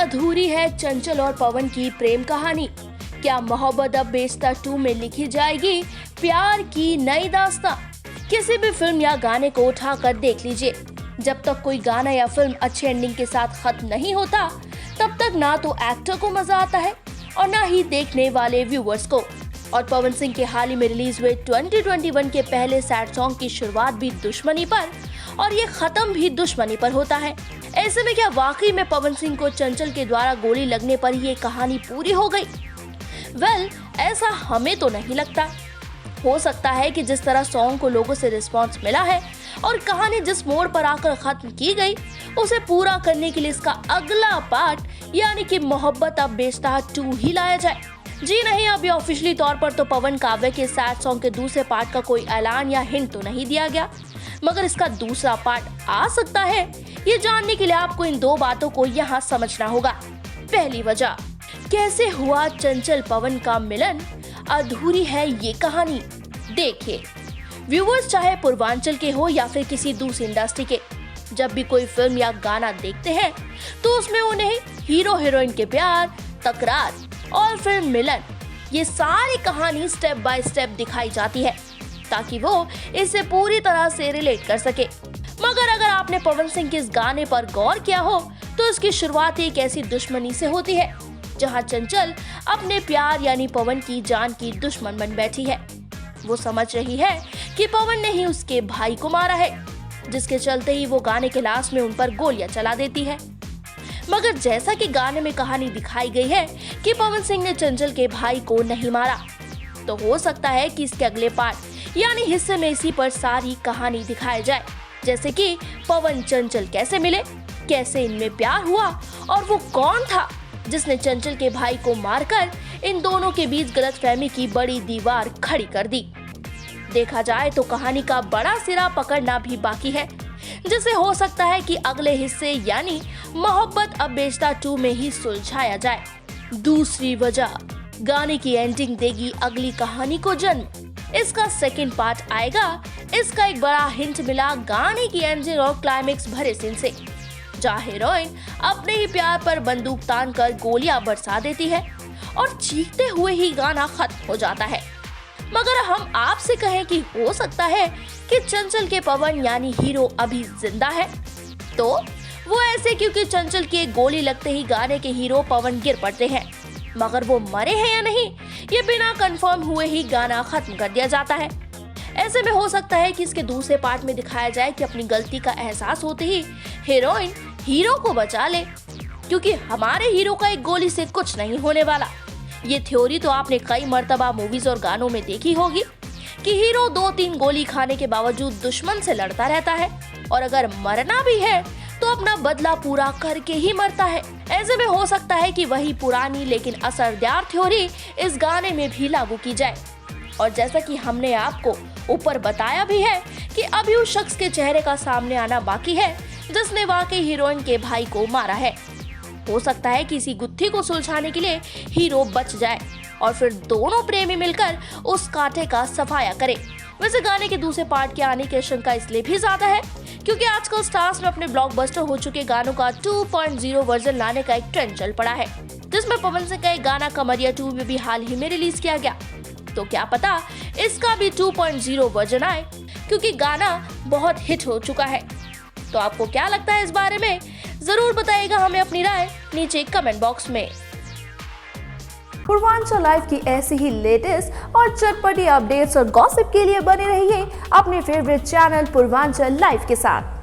अधूरी है चंचल और पवन की प्रेम कहानी। क्या मोहब्बत अब बेस्ता 2 में लिखी जाएगी प्यार की नई दास्तां? किसी भी फिल्म या गाने को उठाकर देख लीजिए, जब तक कोई गाना या फिल्म अच्छी एंडिंग के साथ खत्म नहीं होता, तब तक ना तो एक्टर को मजा आता है और ना ही देखने वाले व्यूअर्स को। और पवन सिंह के हाल ही में रिलीज हुए 2021 के पहले सैड सॉन्ग की शुरुआत भी दुश्मनी पर और ये खत्म भी दुश्मनी पर होता है। ऐसे में क्या वाकई में पवन सिंह को चंचल के द्वारा गोली लगने पर ये कहानी पूरी हो गई? वेल, ऐसा हमें तो नहीं लगता। हो सकता है कि जिस तरह सॉन्ग को लोगों से रिस्पांस मिला है और कहानी जिस मोड़ पर आकर खत्म की गई, उसे पूरा करने के लिए इसका अगला पार्ट यानी कि मोहब्बत अब बेस्ता 2 ही लाया जाए। जी नहीं, अभी ऑफिशियली तौर पर तो पवन काव्य के सैड सॉन्ग के दूसरे पार्ट का कोई ऐलान या हिंट तो नहीं दिया गया, मगर इसका दूसरा पार्ट आ सकता है। ये जानने के लिए आपको इन 2 बातों को यहाँ समझना होगा। पहली वजह, कैसे हुआ चंचल पवन का मिलन, अधूरी है ये कहानी। देखिए व्यूअर्स, चाहे पूर्वांचल के हो या फिर किसी दूसरी इंडस्ट्री के, जब भी कोई फिल्म या गाना देखते हैं तो उसमें उन्हें हीरो हीरोइन के प्यार, तकरार और फिर मिलन, ये सारी कहानी स्टेप बाय स्टेप दिखाई जाती है ताकि वो इससे पूरी तरह से रिलेट कर सके। मगर अगर आपने पवन सिंह के इस गाने पर गौर किया हो तो इसकी शुरुआत एक ऐसी दुश्मनी से होती है जहां चंचल अपने प्यार यानी पवन की जान की दुश्मन बन बैठी है। वो समझ रही है कि पवन ने ही उसके भाई को मारा है, जिसके चलते ही वो गाने के लास्ट में उन पर गोलियां चला देती है। मगर जैसा कि गाने में कहानी दिखाई गई है कि पवन सिंह ने चंचल के भाई को नहीं मारा, तो हो सकता है कि इसके अगले पार्ट यानी हिस्से में इसी पर सारी कहानी दिखाई जाए, जैसे कि पवन चंचल कैसे मिले, कैसे इनमें प्यार हुआ और वो कौन था जिसने चंचल के भाई को मारकर इन दोनों के बीच गलतफहमी की बड़ी दीवार खड़ी कर दी। देखा जाए तो कहानी का बड़ा सिरा पकड़ना भी बाकी है, जिसे हो सकता है कि अगले हिस्से यानी मोहब्बत अब बेस्ता 2 में ही सुलझाया जाए। दूसरी वजह, गाने की एंडिंग देगी अगली कहानी को जन्म। इसका सेकंड पार्ट आएगा, इसका एक बड़ा हिंट मिला गाने की एंडिंग और क्लाइमेक्स भरे सीन से, जहाँ हीरोइन अपने ही प्यार पर बंदूक तान कर गोलियां बरसा देती है और चीखते हुए ही गाना खत्म हो जाता है। मगर हम आपसे कहें कि हो सकता है कि चंचल के पवन यानी हीरो अभी जिंदा है, तो वो ऐसे क्योंकि चंचल की एक गोली लगते ही गाने के हीरो पवन गिर पड़ते हैं, मगर वो मरे हैं या नहीं ये बिना कंफर्म हुए ही गाना खत्म कर दिया जाता है। ऐसे में हो सकता है कि इसके दूसरे पार्ट में दिखाया जाए कि अपनी गलती का एहसास होते ही हीरोइन हीरो को बचा ले, क्योंकि हमारे हीरो का एक गोली से कुछ नहीं होने वाला। ये थ्योरी तो आपने कई मर्तबा मूवीज और गानों में देखी होगी कि हीरो 2-3 गोली खाने के बावजूद दुश्मन से लड़ता रहता है और अगर मरना भी है तो अपना बदला पूरा करके ही मरता है। ऐसे में हो सकता है कि वही पुरानी लेकिन असरदार थ्योरी इस गाने में भी लागू की जाए। और जैसा कि हमने आपको ऊपर बताया भी है कि अभी उस शख्स के चेहरे का सामने आना बाकी है जिसने वाकई हीरोइन के भाई को मारा है। हो सकता है कि इसी गुत्थी को सुलझाने के लिए हीरो बच जाए और फिर दोनों प्रेमी मिलकर उस कांटे का सफाया करे। वैसे गाने के दूसरे पार्ट के आने की आशंका इसलिए भी ज्यादा है क्योंकि आजकल स्टार्स में अपने ब्लॉकबस्टर हो चुके गानों का 2.0 वर्जन लाने का एक ट्रेंड चल पड़ा है, जिसमें पवन सिंह का एक गाना कमरिया 2 में भी हाल ही में रिलीज किया गया। तो क्या पता इसका भी 2.0 वर्जन आए, क्योंकि गाना बहुत हिट हो चुका है। तो आपको क्या लगता है इस बारे में? जरूर बताइएगा हमें अपनी राय नीचे कमेंट बॉक्स में। पूर्वांचल लाइव की ऐसी ही लेटेस्ट और चटपटी अपडेट्स और गॉसिप के लिए बने रहिए अपने फेवरेट चैनल पूर्वांचल लाइव के साथ।